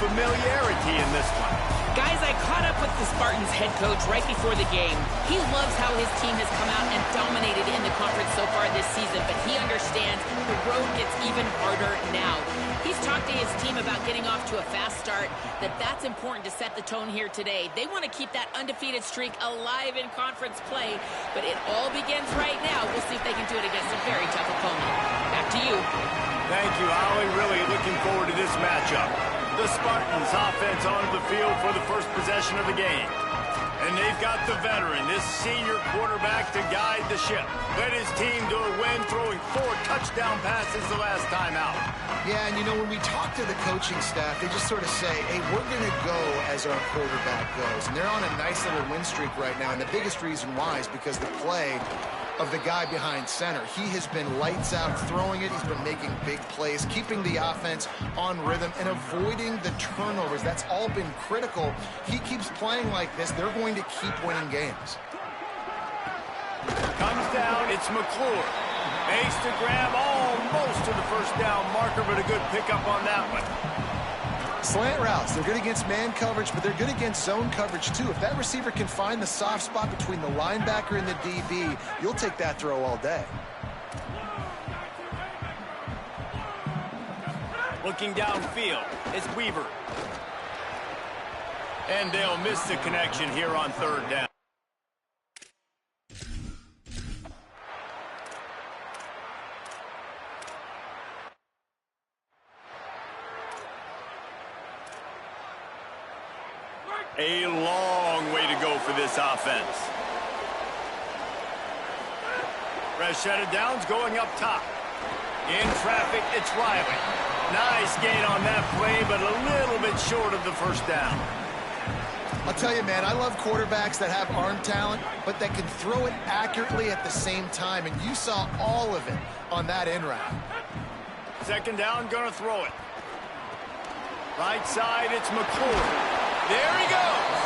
familiarity in this one. Guys, I caught up with the Spartans head coach right before the game. He loves how his team has come out and dominated in the conference so far this season, but he understands the road gets even harder now. He's talked to his team about getting off to a fast start, that's important to set the tone here today. They want to keep that undefeated streak alive in conference play, but it all begins right now. We'll see if they can do it against a very tough opponent. Back to you. Thank you, Holly. Really looking forward to this matchup. The Spartans offense onto the field for the first possession of the game. And they've got the veteran, this senior quarterback, to guide the ship. Led his team to a win, throwing 4 touchdown passes the last time out. Yeah, and you know, when we talk to the coaching staff, they just sort of say, hey, we're going to go as our quarterback goes. And they're on a nice little win streak right now. And the biggest reason why is because the play of the guy behind center. He has been lights out throwing it. He's been making big plays, keeping the offense on rhythm and avoiding the turnovers. That's all been critical. He keeps playing like this, they're going to keep winning games. Comes down, it's McClure. Makes the grab almost to the first down marker, but a good pickup on that one. Slant routes, they're good against man coverage, but they're good against zone coverage too. If that receiver can find the soft spot between the linebacker and the DB, you'll take that throw all day. Looking downfield, it's Weaver. And they'll miss the connection here on third down. A long way to go for this offense. Fresh set of downs going up top. In traffic, it's Riley. Nice gain on that play, but a little bit short of the first down. I'll tell you, man, I love quarterbacks that have arm talent, but that can throw it accurately at the same time, and you saw all of it on that in route. Second down, gonna throw it. Right side, it's McClure. There he goes.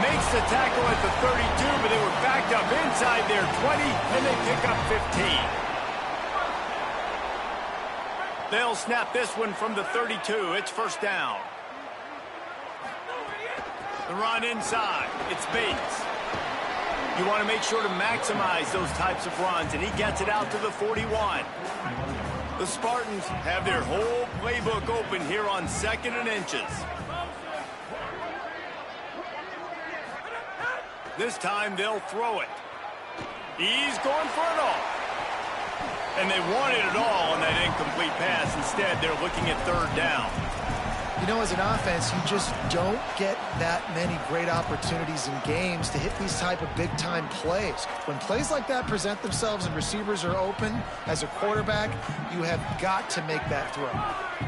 Makes the tackle at the 32, but they were backed up inside their 20, and they pick up 15. They'll snap this one from the 32. It's first down. The run inside. It's Bates. You want to make sure to maximize those types of runs, and he gets it out to the 41. The Spartans have their whole playbook open here on 2nd and inches. This time they'll throw it. He's going for it all. And they wanted it all on that incomplete pass. Instead, they're looking at third down. You know, as an offense, you just don't get that many great opportunities in games to hit these type of big-time plays. When plays like that present themselves and receivers are open, as a quarterback, you have got to make that throw.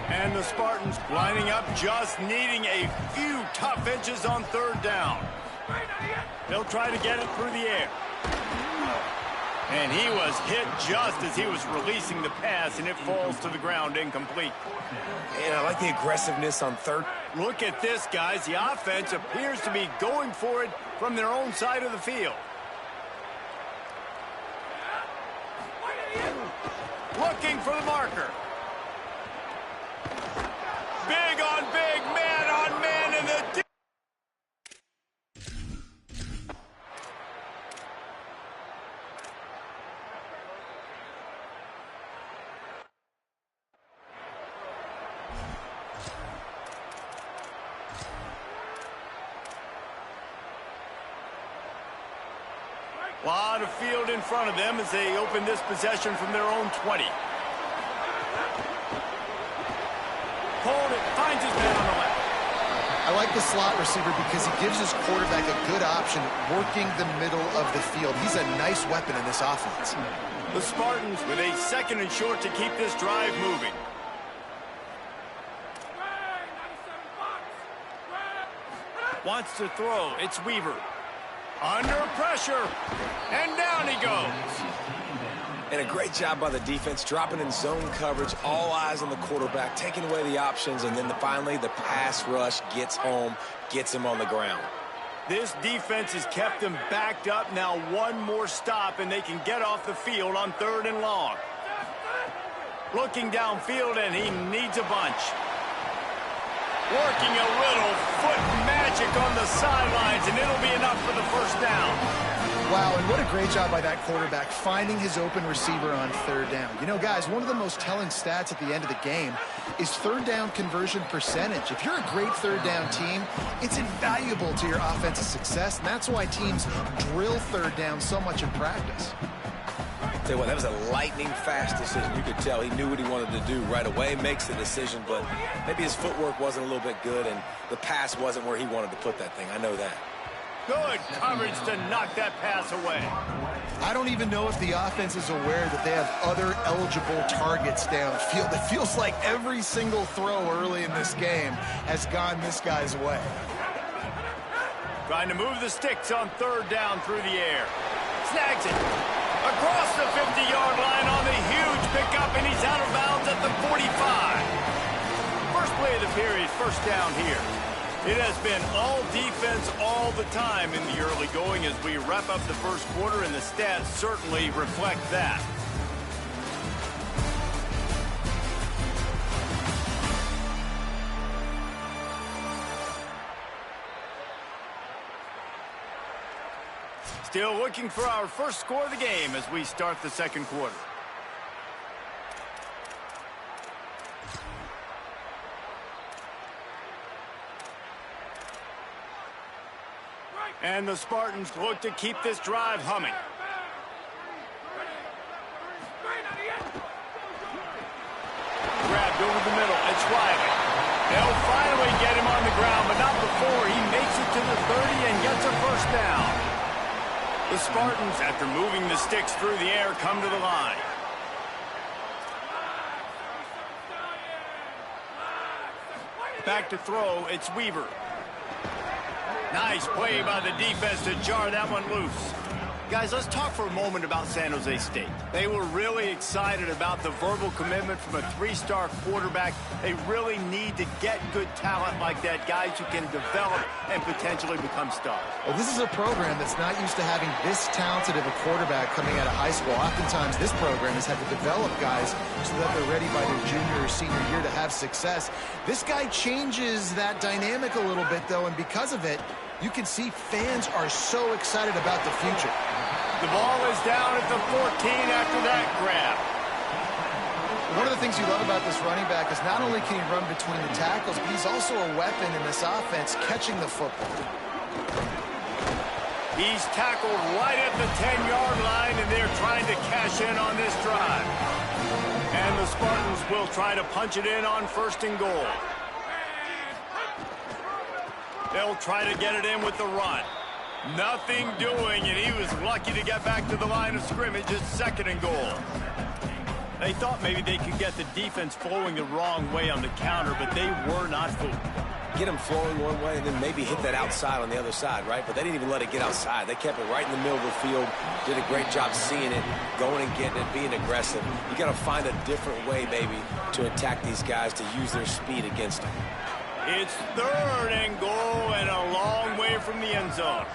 And the Spartans lining up, just needing a few tough inches on third down. They'll try to get it through the air. And he was hit just as he was releasing the pass, and it falls to the ground incomplete. And I like the aggressiveness on third. Look at this, guys. The offense appears to be going for it from their own side of the field. Looking for the marker. Big on big, man on man, and the... Lot of field in front of them as they open this possession from their own 20. Hold it, finds his man on the left. I like the slot receiver because he gives his quarterback a good option working the middle of the field. He's a nice weapon in this offense. The Spartans with a 2nd and short to keep this drive moving. Wants to throw, it's Weaver. Under pressure, and down he goes. And a great job by the defense, dropping in zone coverage, all eyes on the quarterback, taking away the options, and then finally the pass rush gets home, gets him on the ground. This defense has kept them backed up. Now one more stop, and they can get off the field on 3rd and long. Looking downfield, and he needs a bunch. Working a little foot magic on the sidelines, and it'll be enough for the first down. Wow, and what a great job by that quarterback, finding his open receiver on third down. You know, guys, one of the most telling stats at the end of the game is third down conversion percentage. If you're a great third down team, it's invaluable to your offensive success, and that's why teams drill third down so much in practice. Tell you what, that was a lightning-fast decision. You could tell he knew what he wanted to do right away, makes the decision, but maybe his footwork wasn't a little bit good, and the pass wasn't where he wanted to put that thing. I know that. Good coverage to knock that pass away. I don't even know if the offense is aware that they have other eligible targets downfield. It feels like every single throw early in this game has gone this guy's way. Trying to move the sticks on third down through the air. Snags it. Across the 50-yard line on the huge pickup, and he's out of bounds at the 45. First play of the period, first down here. It has been all defense all the time in the early going as we wrap up the first quarter, and the stats certainly reflect that. Still looking for our first score of the game as we start the second quarter. And the Spartans look to keep this drive humming. Grabbed over the middle. It's Riley. They'll finally get him on the ground, but not before he makes it to the 30 and gets a first down. The Spartans, after moving the sticks through the air, come to the line. Back to throw, it's Weaver. Nice play by the defense to jar that one loose. Guys, let's talk for a moment about San Jose State. They were really excited about the verbal commitment from a three-star quarterback. They really need to get good talent like that, guys who can develop and potentially become stars. Well, this is a program that's not used to having this talented of a quarterback coming out of high school. Oftentimes, this program has had to develop guys so that they're ready by their junior or senior year to have success. This guy changes that dynamic a little bit, though, and because of it, you can see fans are so excited about the future. The ball is down at the 14 after that grab. One of the things you love about this running back is not only can he run between the tackles, but he's also a weapon in this offense catching the football. He's tackled right at the 10-yard line, and they're trying to cash in on this drive. And the Spartans will try to punch it in on first and goal. They'll try to get it in with the run. Nothing doing, and he was lucky to get back to the line of scrimmage at second and goal. They thought maybe they could get the defense flowing the wrong way on the counter, but they were not fooled. Get them flowing one way and then maybe hit that outside on the other side, right? But they didn't even let it get outside. They kept it right in the middle of the field, did a great job seeing it, going and getting it, being aggressive. You got to find a different way, baby, to attack these guys, to use their speed against them. It's third and goal and a long way from the end zone.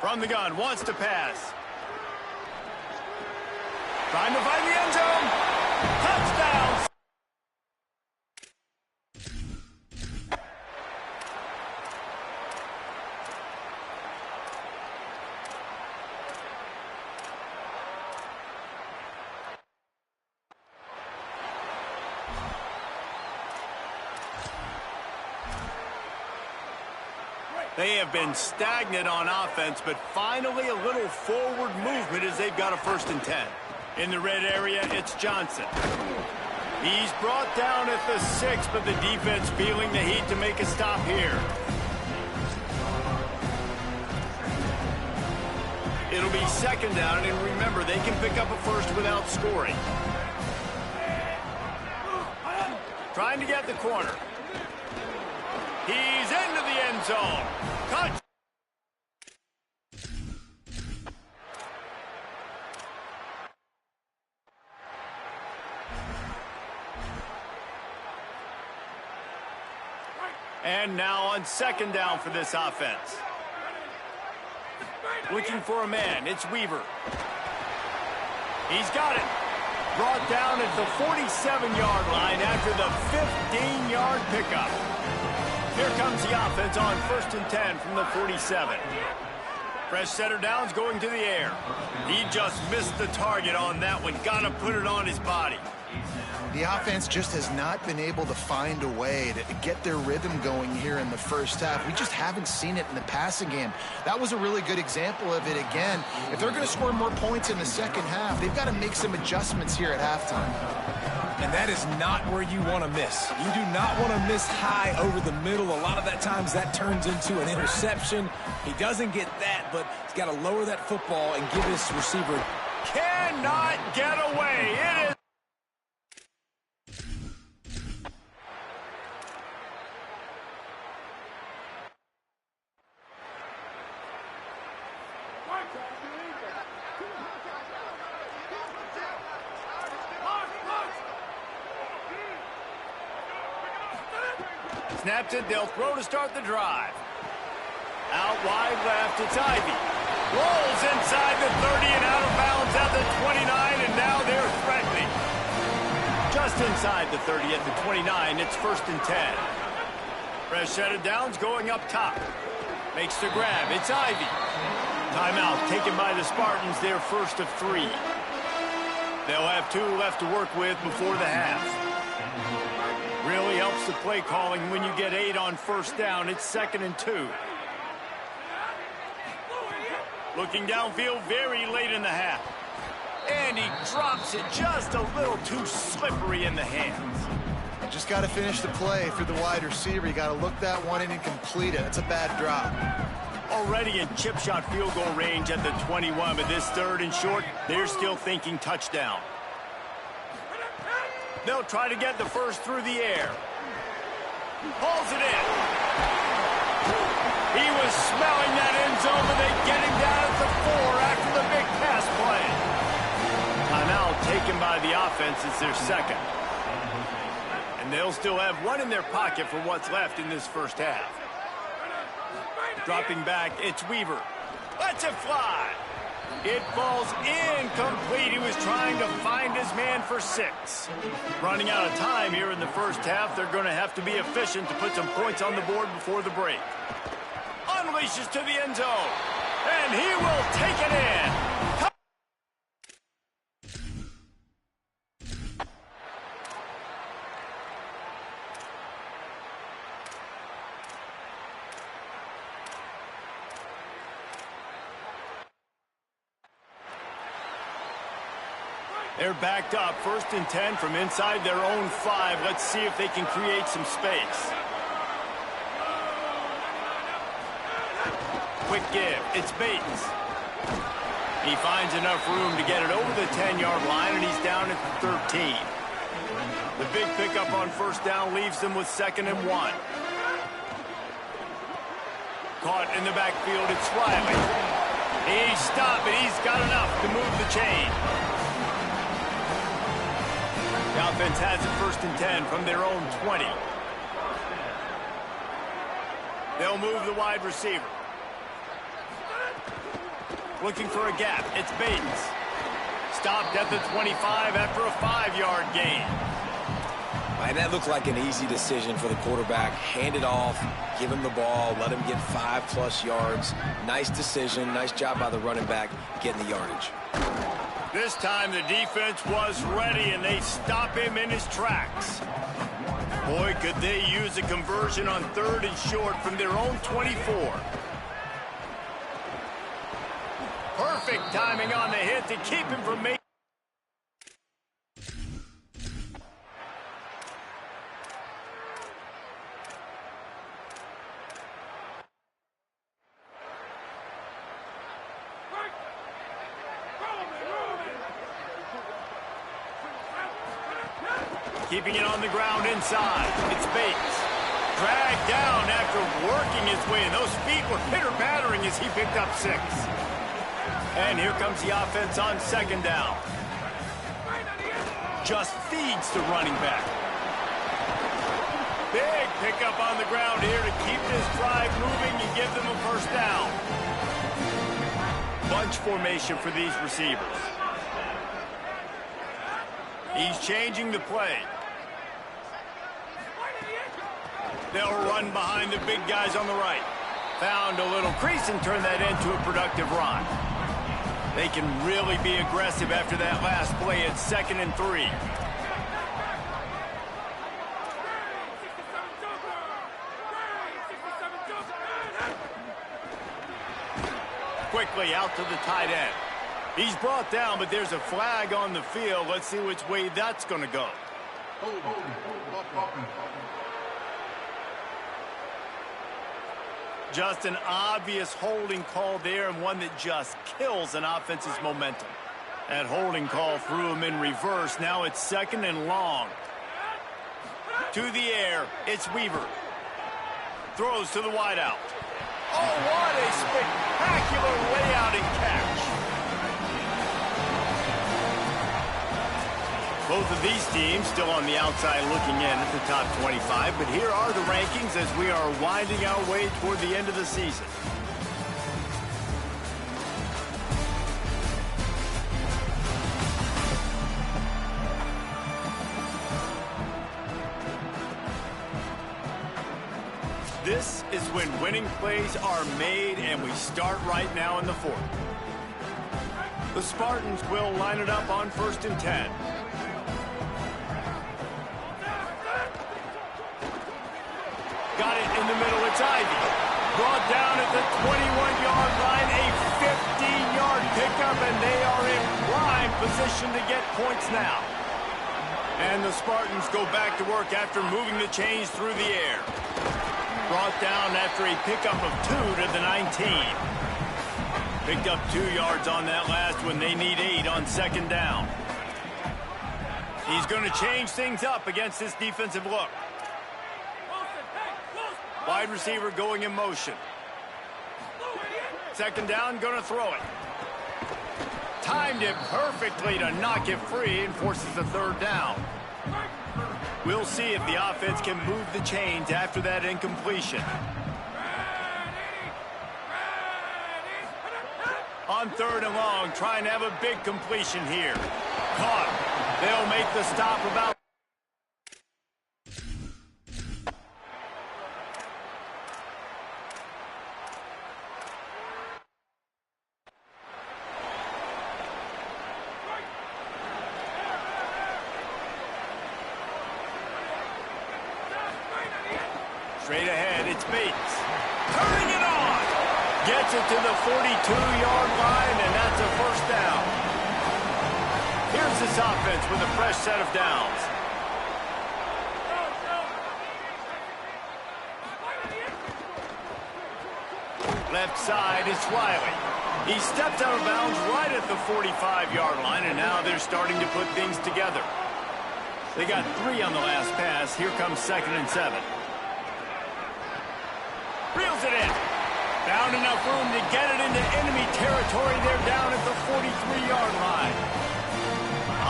From the gun, wants to pass. Trying to find the end zone. Touchdown! They have been stagnant on offense, but finally a little forward movement as they've got a 1st and 10. In the red area, it's Johnson. He's brought down at the 6, but the defense feeling the heat to make a stop here. It'll be 2nd down, and remember, they can pick up a first without scoring. Trying to get the corner. He's into the end zone. Touch. And now on 2nd down for this offense. Looking for a man. It's Weaver. He's got it. Brought down at the 47-yard line after the 15-yard pickup. Here comes the offense on 1st and 10 from the 47. Fresh setter downs going to the air. He just missed the target on that one. Got to put it on his body. The offense just has not been able to find a way to get their rhythm going here in the first half. We just haven't seen it in the passing game. That was a really good example of it again. If they're going to score more points in the second half, they've got to make some adjustments here at halftime. And that is not where you want to miss. You do not want to miss high over the middle. A lot of that times that turns into an interception. He doesn't get that, but he's got to lower that football and give his receiver. Cannot get away. It is. Snaps it, they'll throw to start the drive. Out wide left, it's Ivy. Rolls inside the 30 and out of bounds at the 29, and now they're threatening. Just inside the 30 at the 29, it's 1st and 10. Fresh set of downs going up top. Makes the grab, it's Ivy. Timeout taken by the Spartans, their first of 3. They'll have 2 left to work with before the half. Really helps the play calling when you get 8 on 1st down. It's 2nd and 2. Looking downfield very late in the half. And he drops it just a little too slippery in the hands. Just got to finish the play for the wide receiver. You got to look that one in and complete it. It's a bad drop. Already in chip shot field goal range at the 21, but this 3rd and short, they're still thinking touchdown. They'll try to get the first through the air. Pulls it in. He was smelling that end zone, but they get him down at the 4 after the big pass play. Timeout taken by the offense. It's their 2nd. And they'll still have 1 in their pocket for what's left in this first half. Dropping back, it's Weaver. Lets it fly. It falls incomplete. He was trying to find his man for 6. Running out of time here in the first half. They're going to have to be efficient to put some points on the board before the break. Unleashes to the end zone. And he will take it in. They're backed up, 1st and 10 from inside their own 5. Let's see if they can create some space. Quick give, it's Bates. He finds enough room to get it over the 10-yard line, and he's down at the 13. The big pickup on 1st down leaves them with 2nd and 1. Caught in the backfield, it's Riley. He stopped, but he's got enough to move the chain. The offense has it 1st and 10 from their own 20. They'll move the wide receiver. Looking for a gap. It's Bates. Stopped at the 25 after a 5-yard gain. And that looked like an easy decision for the quarterback. Hand it off, give him the ball, let him get 5+ yards. Nice decision. Nice job by the running back getting the yardage. This time the defense was ready, and they stop him in his tracks. Boy, could they use a conversion on 3rd and short from their own 24. Perfect timing on the hit to keep him from making. Keeping it on the ground inside. It's Bates. Dragged down after working his way. And those feet were pitter-pattering as he picked up 6. And here comes the offense on 2nd down. Just feeds the running back. Big pickup on the ground here to keep this drive moving and give them a 1st down. Bunch formation for these receivers. He's changing the play. They'll run behind the big guys on the right. Found a little crease and turned that into a productive run. They can really be aggressive after that last play at 2nd and 3. Quickly out to the tight end. He's brought down, but there's a flag on the field. Let's see which way that's going to go. Just an obvious holding call there, and one that just kills an offense's momentum. That holding call threw him in reverse. Now it's 2nd and long. To the air, it's Weaver. Throws to the wideout. Oh, what a spectacular layout and catch. Both of these teams still on the outside looking in at the top 25, but here are the rankings as we are winding our way toward the end of the season. This is when winning plays are made, and we start right now in the 4th. The Spartans will line it up on 1st and 10. Got it in the middle. It's Ivy. Brought down at the 21-yard line. A 15-yard pickup, and they are in prime position to get points now. And the Spartans go back to work after moving the chains through the air. Brought down after a pickup of 2 to the 19. Picked up 2 yards on that last one. They need 8 on 2nd down. He's going to change things up against this defensive look. Wide receiver going in motion. 2nd down, going to throw it. Timed it perfectly to knock it free and forces the 3rd down. We'll see if the offense can move the chains after that incompletion. On 3rd and long, trying to have a big completion here. Caught. They'll make the stop about. Straight ahead, it's Bates. Turning it on. Gets it to the 42-yard line, and that's a 1st down. Here's this offense with a fresh set of downs. Left side, it's Riley. He stepped out of bounds right at the 45-yard line, and now they're starting to put things together. They got 3 on the last pass. Here comes 2nd and 7. Reels it in. Found enough room to get it into enemy territory. They're down at the 43-yard line.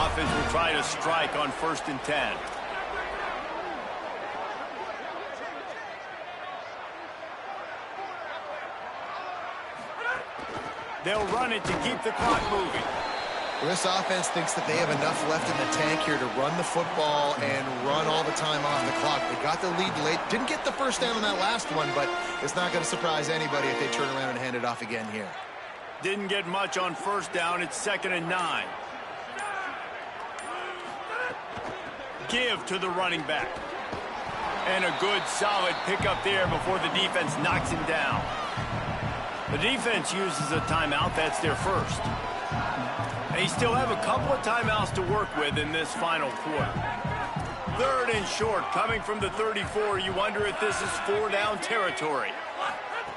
Offense will try to strike on 1st and 10. They'll run it to keep the clock moving. Well, this offense thinks that they have enough left in the tank here to run the football and run all the time off the clock. They got the lead late. Didn't get the 1st down on that last one, but it's not going to surprise anybody if they turn around and hand it off again here. Didn't get much on 1st down. It's 2nd and 9. Give to the running back. And a good, solid pickup there before the defense knocks him down. The defense uses a timeout. That's their 1st. They still have a couple of timeouts to work with in this final quarter. 3rd and short, coming from the 34. You wonder if this is 4-down territory.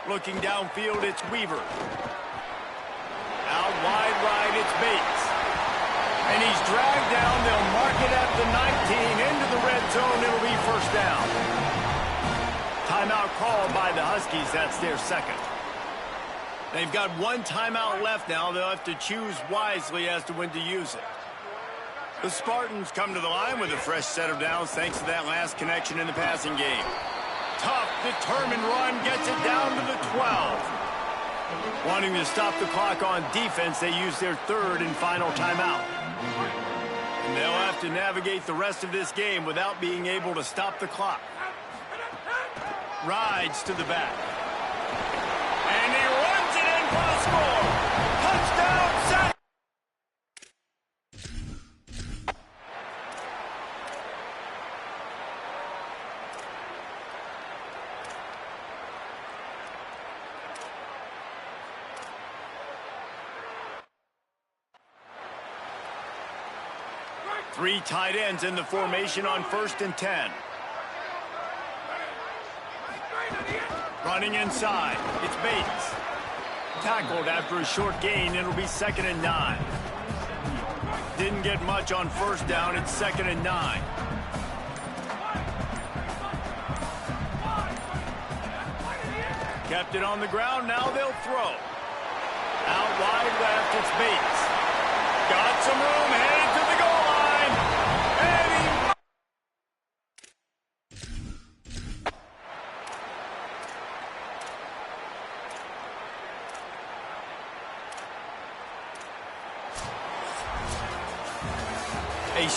Looking downfield, it's Weaver. Out wide right, it's Bates. And he's dragged down. They'll mark it at the 19. Into the red zone, it'll be 1st down. Timeout called by the Huskies. That's their 2nd. They've got 1 timeout left now. They'll have to choose wisely as to when to use it. The Spartans come to the line with a fresh set of downs thanks to that last connection in the passing game. Tough, determined run gets it down to the 12. Wanting to stop the clock on defense, they use their 3rd and final timeout. And they'll have to navigate the rest of this game without being able to stop the clock. Rides to the back. And he runs it in for the score. Touchdown, Sjsu! Three tight ends in the formation on 1st and 10. Running inside, it's Bates. Tackled after a short gain, it'll be 2nd and 9. Didn't get much on 1st down, it's 2nd and 9. Kept it on the ground, now they'll throw. Out wide left, it's Bates. Got some room, headed